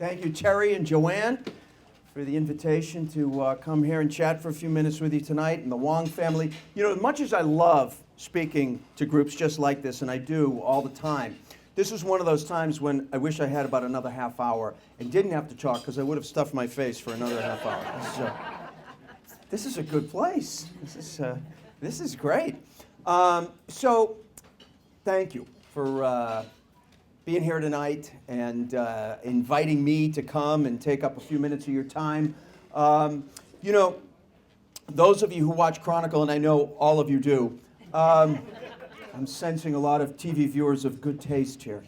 Thank you, Terry and Joanne, for the invitation to come here and chat for a few minutes with you tonight, and the Wong family. You know, as much as I love speaking to groups just like this, and I do all the time, this is one of those times when I wish I had about another half hour and didn't have to talk, because I would have stuffed my face for another half hour. This is a good place. This is great. So thank you for being here tonight and inviting me to come and take up a few minutes of your time. You know, those of you who watch Chronicle, and I know all of you do, I'm sensing a lot of TV viewers of good taste here.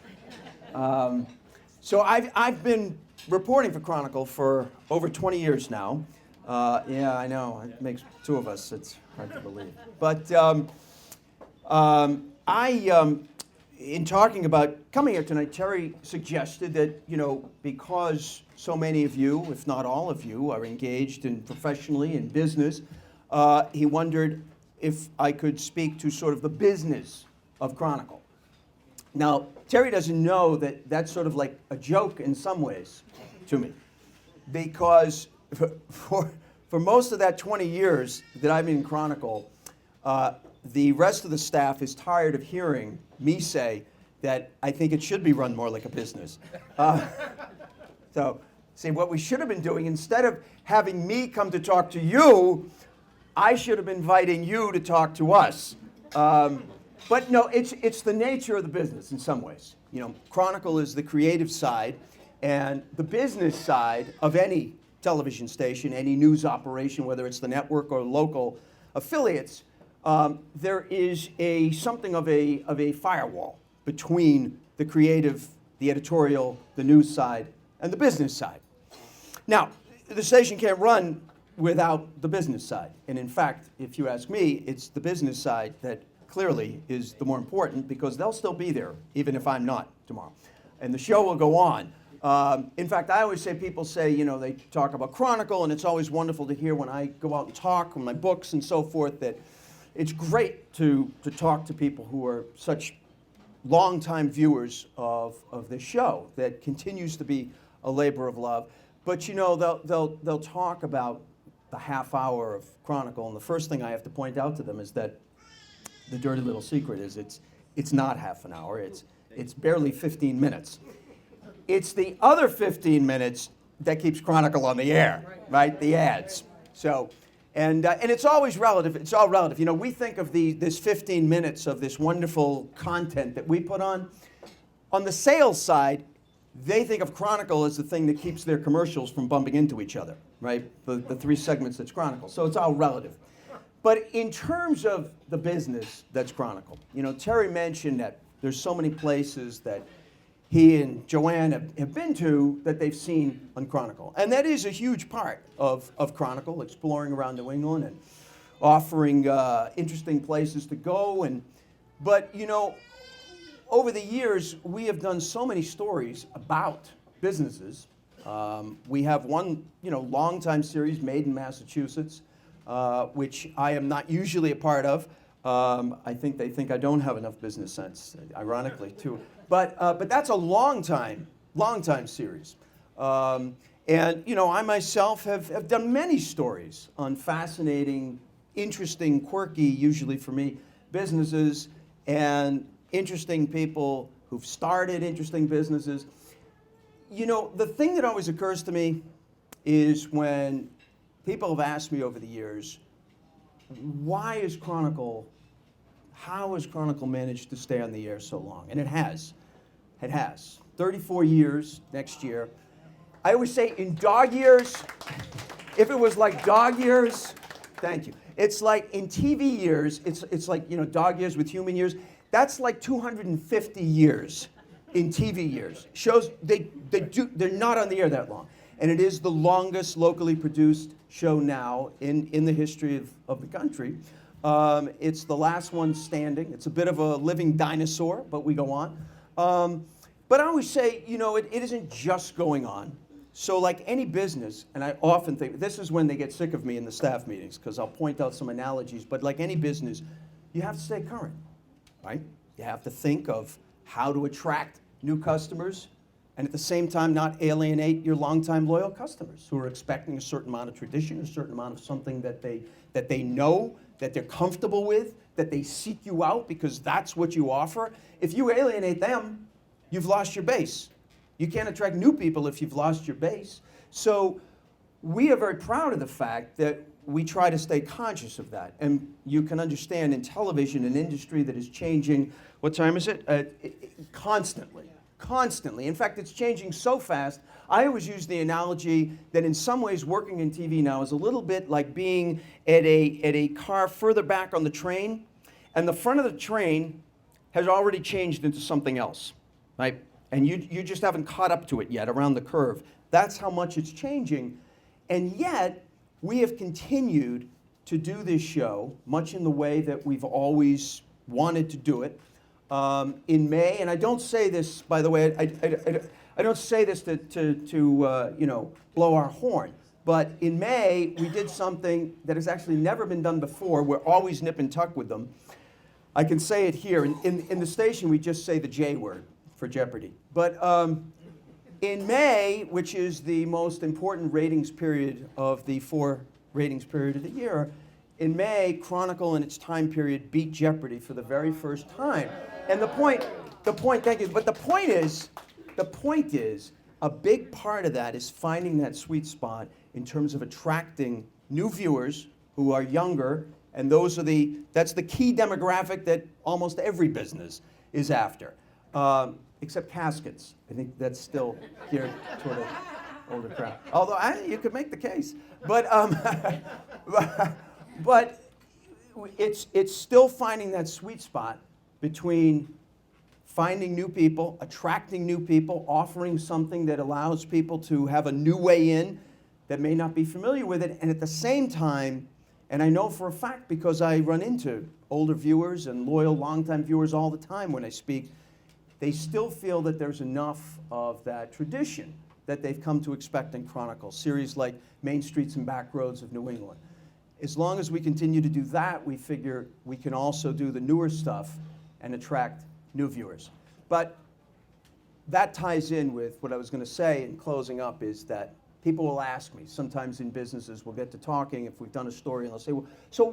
So I've been reporting for Chronicle for over 20 years now. Yeah, I know, it makes two of us, it's hard to believe. But in talking about coming here tonight, Terry suggested that, you know, because so many of you, if not all of you, are engaged professionally in business, he wondered if I could speak to sort of the business of Chronicle. Now, Terry doesn't know that that's sort of like a joke in some ways to me, because for most of that 20 years that I've been in Chronicle, the rest of the staff is tired of hearing me say that I think it should be run more like a business. So, see, what we should have been doing, instead of having me come to talk to you, I should have been inviting you to talk to us. But no, it's the nature of the business in some ways. You know, Chronicle is the creative side, and the business side of any television station, any news operation, whether it's the network or local affiliates, there is something of a firewall between the creative, the editorial, the news side, and the business side. Now, the station can't run without the business side. And in fact, if you ask me, it's the business side that clearly is the more important, because they'll still be there even if I'm not tomorrow. And the show will go on. In fact, I always say, people say, you know, they talk about Chronicle, and it's always wonderful to hear when I go out and talk on my books and so forth, that it's great to talk to people who are such longtime viewers of this show that continues to be a labor of love. But you know, they'll talk about the half hour of Chronicle, and the first thing I have to point out to them is that the dirty little secret is it's not half an hour. It's barely 15 minutes. It's the other 15 minutes that keeps Chronicle on the air, right? The ads. So. And it's always relative. It's all relative. You know, we think of this 15 minutes of this wonderful content that we put on. On the sales side, they think of Chronicle as the thing that keeps their commercials from bumping into each other, right? The three segments that's Chronicle. So it's all relative. But in terms of the business that's Chronicle, you know, Terry mentioned that there's so many places that he and Joanne have been to that they've seen on Chronicle. And that is a huge part of Chronicle, exploring around New England and offering interesting places to go. But, you know, over the years, we have done so many stories about businesses. We have one, you know, long-time series, Made in Massachusetts, which I am not usually a part of. I think they think I don't have enough business sense, ironically, too. But that's a long time series. And, you know, I myself have done many stories on fascinating, interesting, quirky, usually for me, businesses, and interesting people who've started interesting businesses. You know, the thing that always occurs to me is when people have asked me over the years, how has Chronicle managed to stay on the air so long? And it has. 34 years next year. I always say in dog years, if it was like dog years, thank you. It's like in TV years, it's like, you know, dog years with human years. That's like 250 years in TV years. Shows, they're not on the air that long. And it is the longest locally produced show now in the history of the country. It's the last one standing. It's a bit of a living dinosaur, but we go on. But I always say, you know, it isn't just going on. So like any business, and I often think, this is when they get sick of me in the staff meetings, because I'll point out some analogies, but like any business, you have to stay current, right? You have to think of how to attract new customers, and at the same time not alienate your longtime loyal customers who are expecting a certain amount of tradition, a certain amount of something that they know, that they're comfortable with, that they seek you out because that's what you offer. If you alienate them, you've lost your base. You can't attract new people if you've lost your base. So we are very proud of the fact that we try to stay conscious of that. And you can understand in television, an industry that is changing, what time is it? Constantly. Constantly. In fact, it's changing so fast. I always use the analogy that in some ways working in TV now is a little bit like being at a car further back on the train, and the front of the train has already changed into something else, right? And you just haven't caught up to it yet around the curve. That's how much it's changing. And yet, we have continued to do this show much in the way that we've always wanted to do it. In May, and I don't say this, by the way, I don't say this to blow our horn, but in May, we did something that has actually never been done before. We're always nip and tuck with them. I can say it here. In the station, we just say the J word for Jeopardy. But in May, which is the most important ratings period of the 4 ratings period of the year, in May, Chronicle in its time period beat Jeopardy for the very first time. And the point, thank you, but the point is, a big part of that is finding that sweet spot in terms of attracting new viewers who are younger, and that's the key demographic that almost every business is after, except caskets. I think that's still geared toward an older crowd. Although you could make the case, but it's still finding that sweet spot between finding new people, attracting new people, offering something that allows people to have a new way in that may not be familiar with it, and at the same time, and I know for a fact because I run into older viewers and loyal longtime viewers all the time when I speak, they still feel that there's enough of that tradition that they've come to expect in Chronicle, series like Main Streets and Back Roads of New England. As long as we continue to do that, we figure we can also do the newer stuff and attract new viewers. But that ties in with what I was going to say in closing up, is that people will ask me, sometimes in businesses we'll get to talking if we've done a story, and they'll say, well, so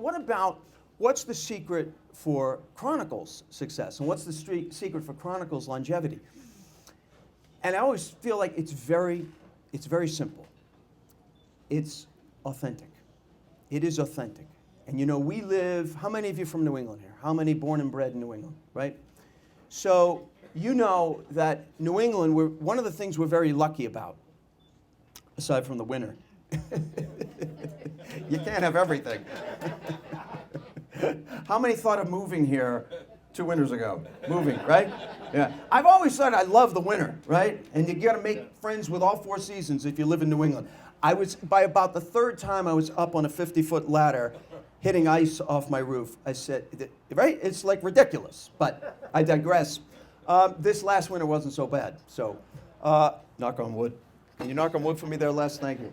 what's the secret for Chronicle's success? And what's the secret for Chronicle's longevity? And I always feel like it's very simple. It's authentic. It is authentic. And we live, how many of you from New England here? How many born and bred in New England, right? So you know that New England, one of the things we're very lucky about, aside from the winter, you can't have everything. How many thought of moving here 2 winters ago? Moving, right? Yeah. I've always said I love the winter, right? And you got to make friends with all 4 seasons if you live in New England. By about the 3rd time I was up on a 50-foot ladder hitting ice off my roof. I said, right? It's like ridiculous, but I digress. This last winter wasn't so bad, so knock on wood. Can you knock on wood for me there, Les? Thank you.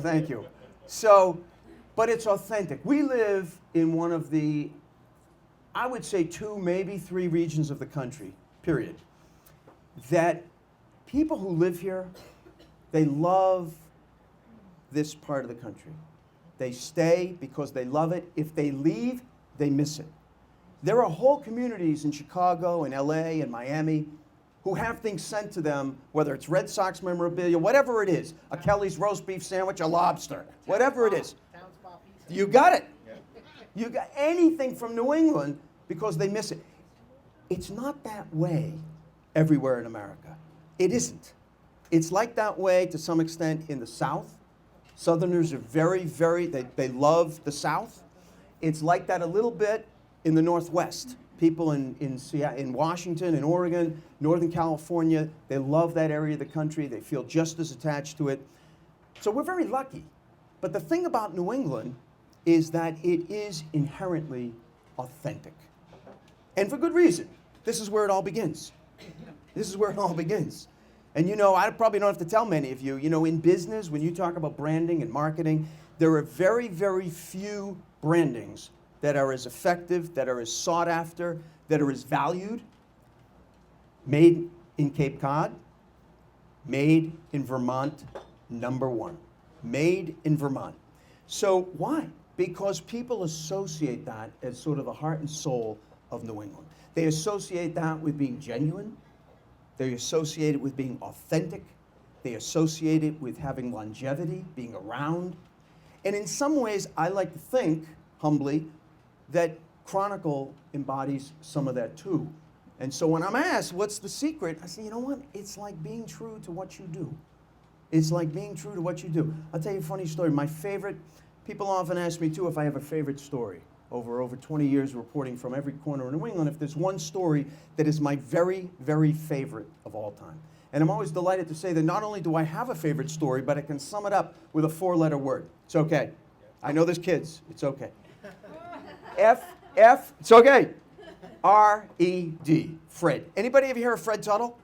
Thank you. So, but it's authentic. We live in one of the, I would say 2, maybe 3 regions of the country, period, that people who live here, they love this part of the country. They stay because they love it. If they leave, they miss it. There are whole communities in Chicago and LA and Miami who have things sent to them, whether it's Red Sox memorabilia, whatever it is, a Kelly's roast beef sandwich, a lobster, whatever it is. You got it. You got anything from New England because they miss it. It's not that way everywhere in America. It isn't. It's like that way to some extent in the South. Southerners are they love the South. It's like that a little bit in the Northwest. People in Washington and Oregon, Northern California, they love that area of the country. They feel just as attached to it. So we're very lucky. But the thing about New England is that it is inherently authentic. And for good reason. This is where it all begins. This is where it all begins. And I probably don't have to tell many of you, in business, when you talk about branding and marketing, there are very, very few brandings that are as effective, that are as sought after, that are as valued, made in Cape Cod, Made in Vermont, #1. Made in Vermont. So why? Because people associate that as sort of the heart and soul of New England. They associate that with being genuine. They associate it with being authentic. They associate it with having longevity, being around. And in some ways, I like to think, humbly, that Chronicle embodies some of that too. And so when I'm asked, what's the secret? I say, you know what? It's like being true to what you do. It's like being true to what you do. I'll tell you a funny story. My favorite, people often ask me too if I have a favorite story. Over 20 years reporting from every corner of New England, if there's one story that is my very, very favorite of all time. And I'm always delighted to say that not only do I have a favorite story, but I can sum it up with a 4-letter word. It's okay. I know there's kids. It's okay. It's okay. R-E-D, Fred. Anybody ever hear of Fred Tuttle?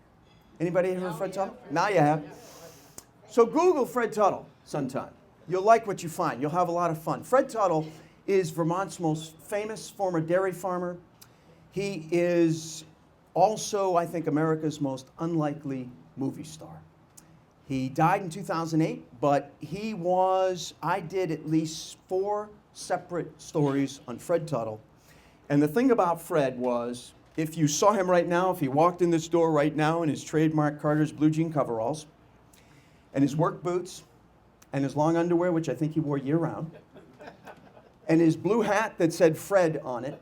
Anybody ever hear of Fred Tuttle? Now you have. So Google Fred Tuttle sometime. You'll like what you find. You'll have a lot of fun. Fred Tuttle is Vermont's most famous former dairy farmer. He is also, I think, America's most unlikely movie star. He died in 2008, but I did at least 4 separate stories on Fred Tuttle. And the thing about Fred was, if you saw him right now, if he walked in this door right now in his trademark Carter's blue jean coveralls, and his work boots, and his long underwear, which I think he wore year-round, and his blue hat that said Fred on it,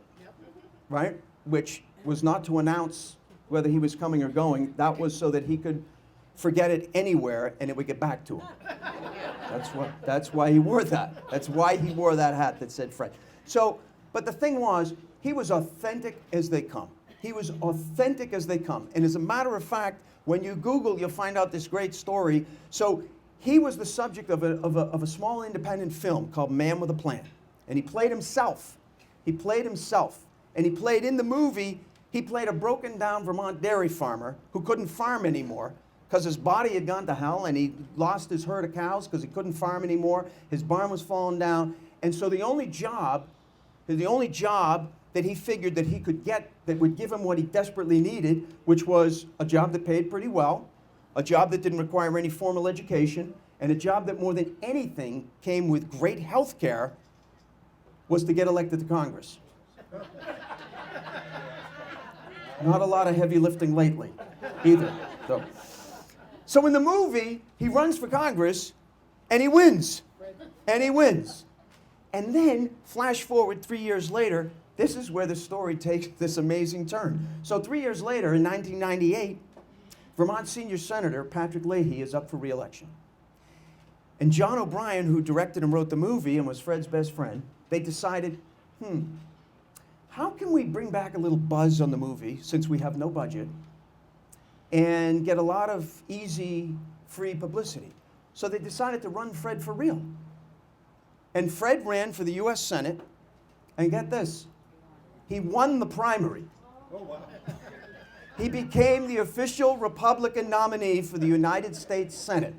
right, which was not to announce whether he was coming or going. That was so that he could forget it anywhere and it would get back to him. That's why he wore that. That's why he wore that hat that said Fred. So, but the thing was, he was authentic as they come. He was authentic as they come. And as a matter of fact, when you Google, you'll find out this great story. So he was the subject of a small independent film called Man with a Plan. And he played himself. He played himself. And he played in the movie, he played a broken down Vermont dairy farmer who couldn't farm anymore because his body had gone to hell and he lost his herd of cows because he couldn't farm anymore. His barn was falling down. And so the only job that he figured that he could get that would give him what he desperately needed, which was a job that paid pretty well, a job that didn't require any formal education, and a job that more than anything came with great health care, was to get elected to Congress. Not a lot of heavy lifting lately, either. So in the movie, he runs for Congress, and he wins. And he wins. And then, flash forward 3 years later, this is where the story takes this amazing turn. So 3 years later, in 1998, Vermont senior senator Patrick Leahy is up for re-election. And John O'Brien, who directed and wrote the movie and was Fred's best friend, they decided, how can we bring back a little buzz on the movie, since we have no budget, and get a lot of easy, free publicity? So they decided to run Fred for real. And Fred ran for the U.S. Senate, and get this, he won the primary. Oh, wow. He became the official Republican nominee for the United States Senate.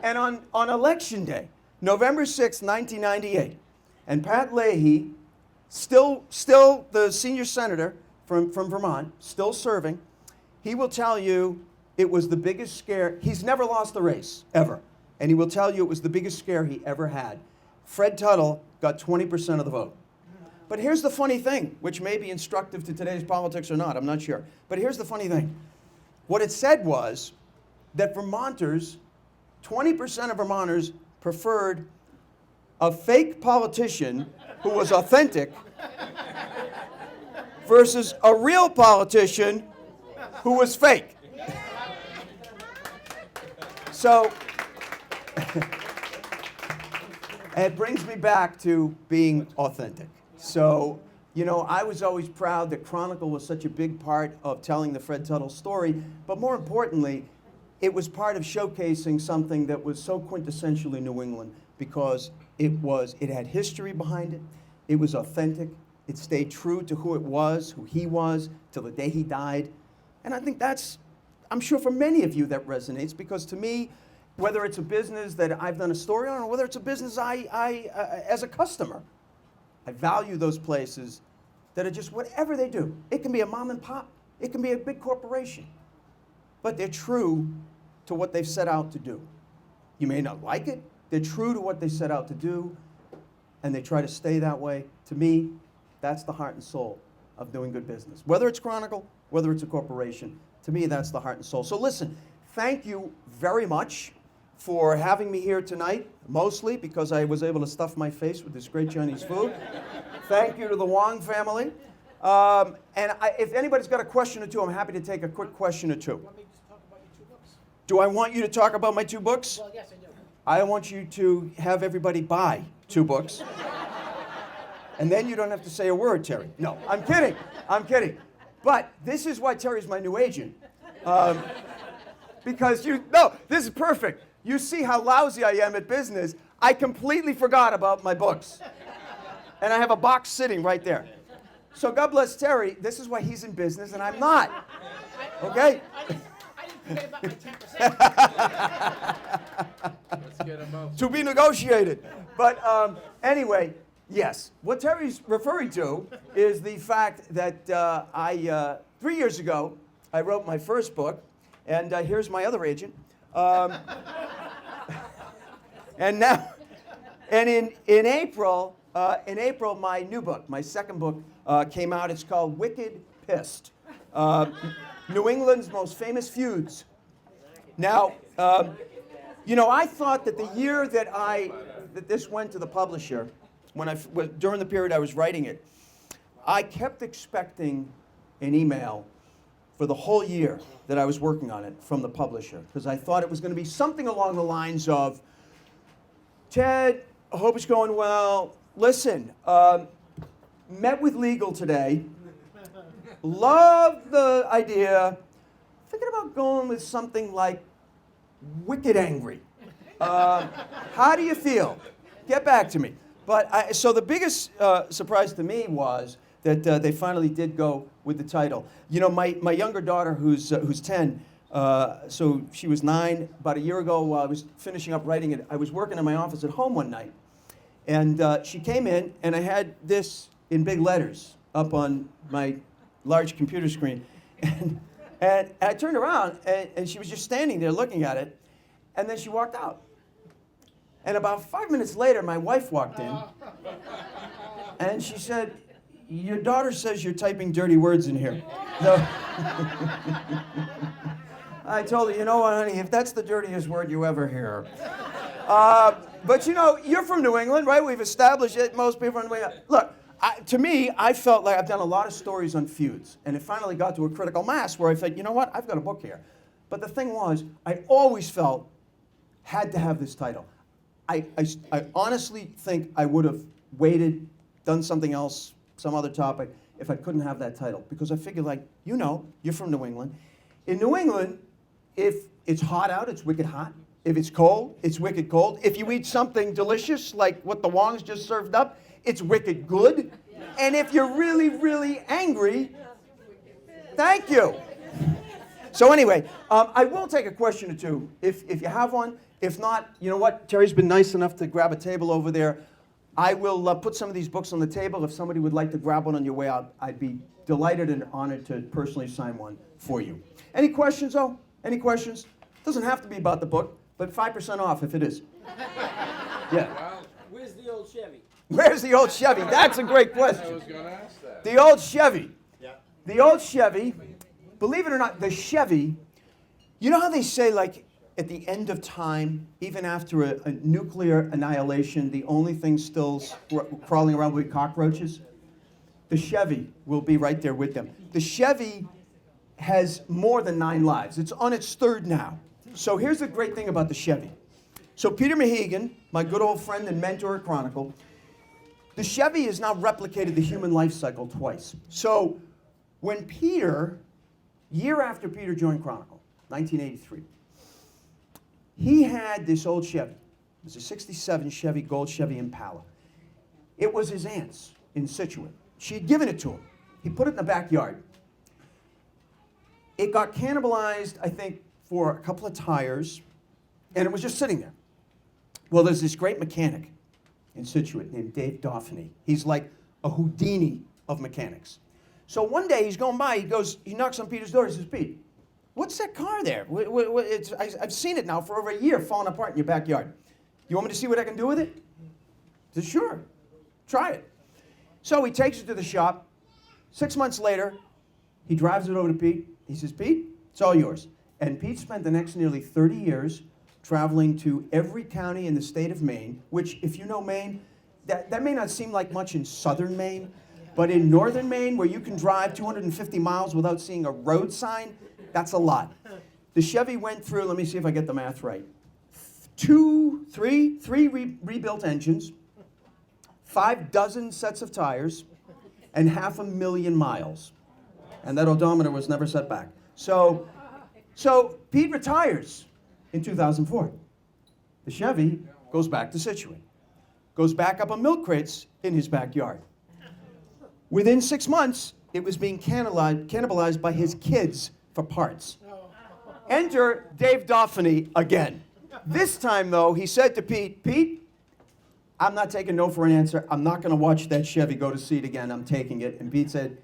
And on election day, November 6, 1998, and Pat Leahy, still the senior senator from Vermont, still serving, he will tell you it was the biggest scare. He's never lost the race, ever. And he will tell you it was the biggest scare he ever had. Fred Tuttle got 20% of the vote. But here's the funny thing, which may be instructive to today's politics or not, I'm not sure. But here's the funny thing. What it said was that Vermonters, 20% of Vermonters preferred a fake politician who was authentic versus a real politician who was fake. So it brings me back to being authentic. So, you know, I was always proud that Chronicle was such a big part of telling the Fred Tuttle story, but more importantly, it was part of showcasing something that was so quintessentially New England because it had history behind it, it was authentic, it stayed true to who it was, who he was, till the day he died. And I think I'm sure for many of you that resonates, because to me, whether it's a business that I've done a story on or whether it's a business as a customer, I value those places that are just whatever they do. It can be a mom and pop, it can be a big corporation, but they're true to what they've set out to do. You may not like it. They're true to what they set out to do, and they try to stay that way. To me, that's the heart and soul of doing good business. Whether it's Chronicle, whether it's a corporation, to me, that's the heart and soul. So listen, thank you very much for having me here tonight, mostly because I was able to stuff my face with this great Chinese food. Thank you to the Wong family. If anybody's got a question or two, I'm happy to take a quick question or two. Want me to just talk about your 2 books? Do I want you to talk about my 2 books? Well, yes, I do. I want you to have everybody buy 2 books. And then you don't have to say a word, Terry. No, I'm kidding. I'm kidding. But this is why Terry's my new agent. Because this is perfect. You see how lousy I am at business. I completely forgot about my books. And I have a box sitting right there. So God bless Terry. This is why he's in business and I'm not. Okay? I didn't forget about my 10%. Let's get him out. To be negotiated. But anyway, yes. What Terry's referring to is the fact that 3 years ago, I wrote my first book. And here's my other agent. And in April, my new book, my second book, came out. It's called Wicked Pissed. New England's most famous feuds. Now, I thought that the year that this went to the publisher, during the period I was writing it, I kept expecting an email for the whole year that I was working on it from the publisher, because I thought it was going to be something along the lines of, Ted, I hope it's going well. Listen, met with legal today. Loved the idea. Thinking about going with something like Wicked Angry. How do you feel? Get back to me. So the biggest surprise to me was that they finally did go with the title. My younger daughter, who's 10, so she was 9. About a year ago, while I was finishing up writing it, I was working in my office at home one night. And she came in, and I had this in big letters up on my large computer screen. And I turned around, and she was just standing there looking at it. And then she walked out. And about 5 minutes later, my wife walked in. And she said, your daughter says you're typing dirty words in here. So I told her, you know what, honey, if that's the dirtiest word you ever hear. But you're from New England, right? We've established it. Most people are from New England. Look, to me, I felt like I've done a lot of stories on feuds. And it finally got to a critical mass where I said, you know what, I've got a book here. But the thing was, I always felt had to have this title. I honestly think I would have waited, done something else, some other topic, if I couldn't have that title. Because I figured, you're from New England. In New England, if it's hot out, it's wicked hot. If it's cold, it's wicked cold. If you eat something delicious, like what the Wongs just served up, it's wicked good. And if you're really, really angry, thank you. So anyway, I will take a question or two if you have one. If not, you know what? Terry's been nice enough to grab a table over there. I will put some of these books on the table. If somebody would like to grab one on your way out, I'd be delighted and honored to personally sign one for you. Any questions, though? Any questions? Doesn't have to be about the book, but 5% off if it is. Yeah. Well, Where's the old Chevy? Where's the old Chevy? That's a great I question. was going to ask that. The old Chevy. Yeah. The old Chevy, believe it or not, the Chevy, you know how they say, at the end of time, even after a nuclear annihilation, the only thing still crawling around will be cockroaches? The Chevy will be right there with them. The Chevy has more than 9 lives. It's on its 3rd now. So here's the great thing about the Chevy. So Peter Mahegan, my good old friend and mentor at Chronicle, the Chevy has now replicated the human life cycle twice. So when year after Peter joined Chronicle, 1983, he had this old Chevy. It was a 67 Chevy, gold Chevy Impala. It was his aunt's in Situate. She had given it to him. He put it in the backyard. It got cannibalized, I think, for a couple of tires, and it was just sitting there. Well, there's this great mechanic in Situate named Dave Dauphiny. He's like a Houdini of mechanics. So one day he's going by, he knocks on Peter's door, he says, Pete, what's that car there? I've seen it now for over a year falling apart in your backyard. You want me to see what I can do with it? He said, sure, try it. So he takes it to the shop. 6 months later, he drives it over to Pete. He says, Pete, it's all yours. And Pete spent the next nearly 30 years traveling to every county in the state of Maine, which, if you know Maine, that may not seem like much in southern Maine, but in northern Maine, where you can drive 250 miles without seeing a road sign, that's a lot. The Chevy went through, let me see if I get the math right, three rebuilt engines, 6 sets of tires, and 500,000 miles. And that odometer was never set back. So Pete retires in 2004. The Chevy goes back to Scituate, goes back up on milk crates in his backyard. Within 6 months, it was being cannibalized by his kids for parts. Enter Dave Dauphiny again. This time, though, he said to Pete, Pete, I'm not taking no for an answer. I'm not going to watch that Chevy go to seed again. I'm taking it. And Pete said,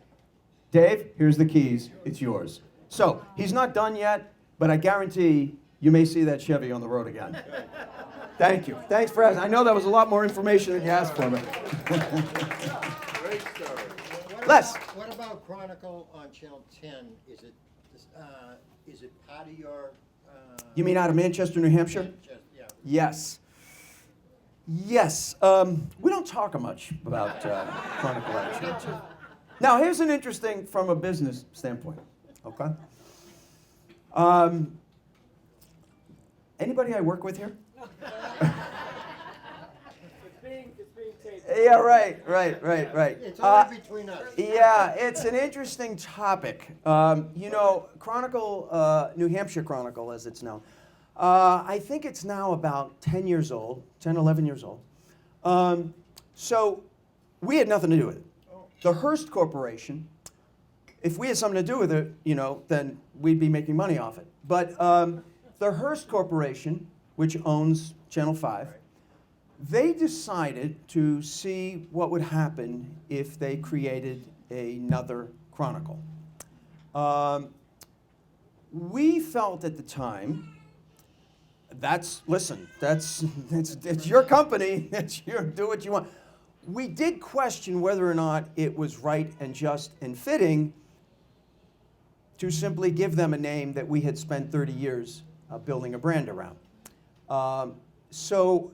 Dave, here's the keys. It's yours. So he's not done yet, but I guarantee you may see that Chevy on the road again. Thank you. Thanks for asking. I know that was a lot more information than you asked for me. Great story. Les. What about Chronicle on Channel 10? Is it part of your? You mean out of Manchester, New Hampshire? Yeah. Yes. Yes. We don't talk much about Chronicle actually. Now, here's an interesting from a business standpoint. Okay. Anybody I work with here? It's being taped. Yeah, right. It's only between us. Yeah, it's an interesting topic. Chronicle, New Hampshire Chronicle, as it's known, I think it's now about 10 years old, 10, 11 years old. So we had nothing to do with it. The Hearst Corporation, if we had something to do with it, then we'd be making money off it. But the Hearst Corporation, which owns Channel 5, they decided to see what would happen if they created another Chronicle. We felt at the time, it's your company, do what you want. We did question whether or not it was right and just and fitting to simply give them a name that we had spent 30 years building a brand around. So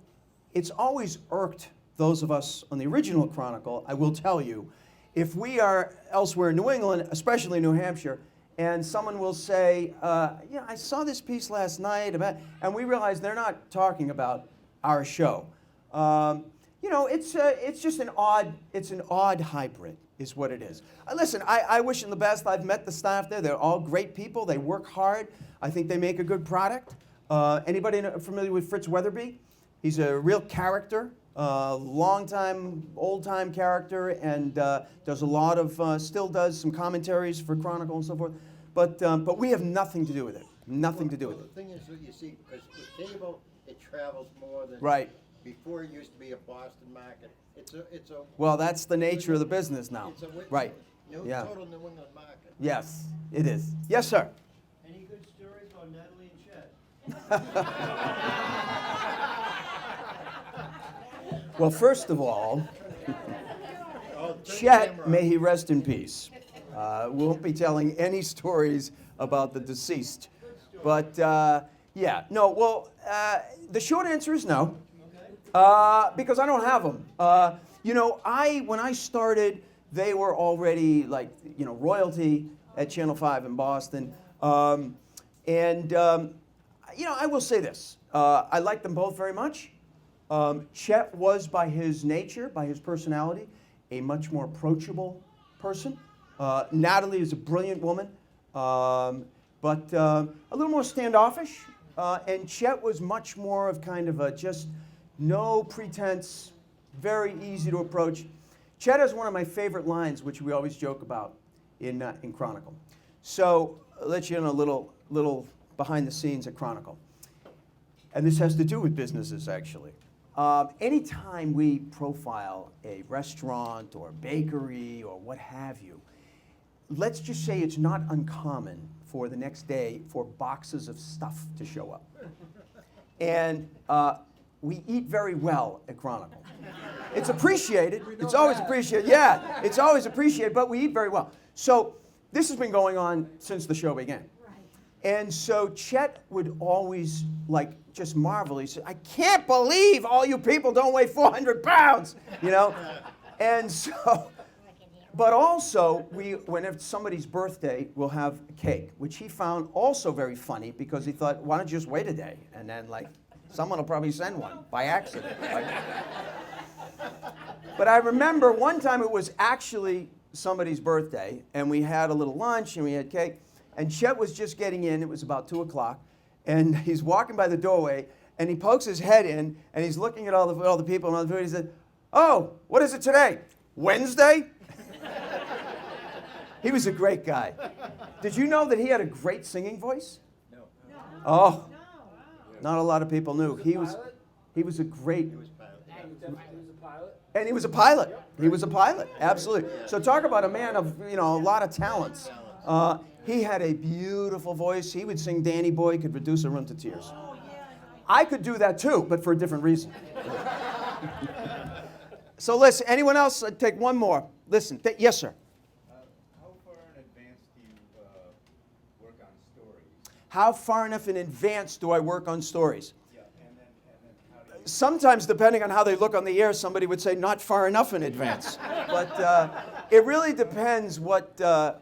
it's always irked those of us on the original Chronicle, I will tell you, if we are elsewhere in New England, especially New Hampshire, and someone will say, I saw this piece last night, and we realize they're not talking about our show. It's just an odd hybrid is what it is. Listen, I wish them the best. I've met the staff there. They're all great people. They work hard. I think they make a good product. Anybody familiar with Fritz Weatherby? He's a real character, long-time, old-time character, and does a lot of, still does some commentaries for Chronicle and so forth. But we have nothing to do with it. Nothing to do with it. The thing is, that you see, because with cable, it travels more than. Right. Before it used to be a Boston market. It's a. Well, that's the nature of the business now. It's a Right. Yeah. Total New England market. Yes, it is. Yes, sir. Any good stories on Natalie and Chet? Well, first of all, Oh, turn the Chet, camera may on. he rest in peace. We won't be telling any stories about the deceased. But, the short answer is no. Because I don't have them. When I started, they were already royalty at Channel 5 in Boston. I will say this. I like them both very much. Chet was, by his nature, by his personality, a much more approachable person. Natalie is a brilliant woman, but a little more standoffish. And Chet was much more of kind of a just no pretense, very easy to approach. Chet has one of my favorite lines, which we always joke about in Chronicle. So I'll let you in a little behind the scenes at Chronicle. And this has to do with businesses, actually. Anytime we profile a restaurant or a bakery or what have you, let's just say it's not uncommon for the next day for boxes of stuff to show up. And we eat very well at Chronicle. It's appreciated. It's always appreciated. Yeah, it's always appreciated, but we eat very well. So this has been going on since the show began. And so Chet would always just marvel. He said, "I can't believe all you people don't weigh 400 pounds, you know?" And so, but also, when it's somebody's birthday, we'll have cake, which he found also very funny because he thought, why don't you just wait a day? And then someone will probably send one by accident. Right? But I remember one time it was actually somebody's birthday, and we had a little lunch and we had cake. And Chet was just getting in. It was about 2 o'clock. And he's walking by the doorway, and he pokes his head in, and he's looking at all the people and all the food. He said, "Oh, what is it today? Wednesday?" He was a great guy. Did you know that he had a great singing voice? No. Oh, not a lot of people knew. He was a great... He was a pilot. And he was a pilot. He was a pilot, absolutely. So talk about a man of, a lot of talents. He had a beautiful voice. He would sing Danny Boy, could reduce a room to tears. I could do that too, but for a different reason. So listen, anyone else? I'd take one more. Listen, yes, sir. How far in advance do you work on stories? How far enough in advance do I work on stories? Yeah, and then how do you... Sometimes, depending on how they look on the air, somebody would say not far enough in advance. But it really depends what the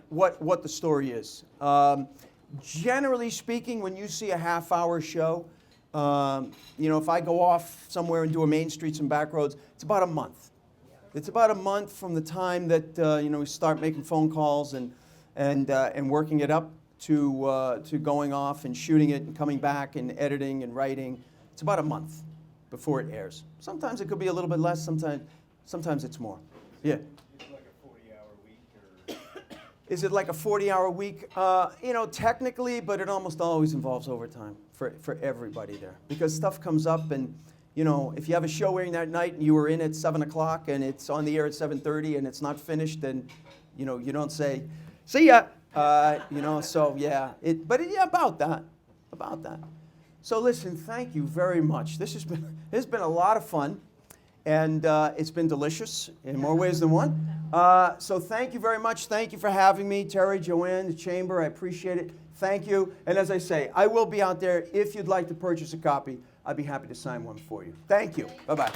story is. Generally speaking, when you see a half-hour show, if I go off somewhere and do a main streets and back roads, it's about a month. It's about a month from the time that we start making phone calls and working it up to going off and shooting it and coming back and editing and writing. It's about a month before it airs. Sometimes it could be a little bit less. Sometimes it's more. Yeah. Is it like a 40-hour week or... Is it like a 40-hour week? Technically, but it almost always involves overtime for everybody there. Because stuff comes up and, if you have a show airing that night and you were in at 7 o'clock and it's on the air at 7:30 and it's not finished, then, you don't say, "See ya." So yeah. About that. So listen, thank you very much. This has been a lot of fun. And it's been delicious in more ways than one. So thank you very much. Thank you for having me, Terry, Joanne, the Chamber. I appreciate it. Thank you. And as I say, I will be out there. If you'd like to purchase a copy, I'd be happy to sign one for you. Thank you. Bye-bye.